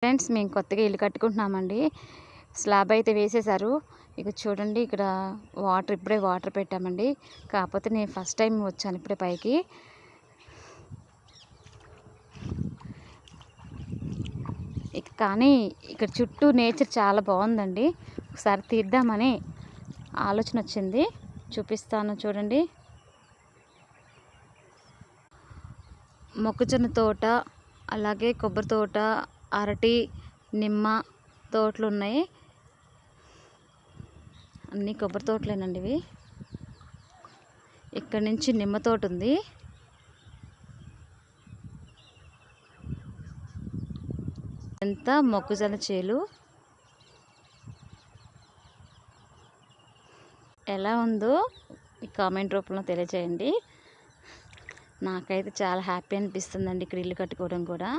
Friends, మేము కొత్తగా ఇల్లు కట్టుకుంటున్నామండి. స్లాబ్ అయితే వేసేసారు. ఇక చూడండి, ఇక్కడ ఇప్పుడే వాటర్ పెట్టామండి. కాకపోతే నేను ఫస్ట్ టైం వచ్చాను ఇప్పుడే పైకి. కానీ ఇక్కడ చుట్టూ నేచర్ చాలా బాగుందండి. ఒకసారి తీద్దామని ఆలోచన వచ్చింది. చూపిస్తాను చూడండి. మొక్కజొన్న తోట, అలాగే కొబ్బరి తోట, అరటి, నిమ్మ తోటలు ఉన్నాయి. అన్నీ కొబ్బరి తోటలేనండి ఇవి. ఇక్కడ నుంచి నిమ్మ తోట ఉంది. ఎంత మొక్కజొన్న చేలు. ఎలా ఉందో ఈ కామెంట్ రూపంలో తెలియజేయండి. నాకైతే చాలా హ్యాపీ అనిపిస్తుందండి ఇక్కడ ఇల్లు కట్టుకోవడం కూడా.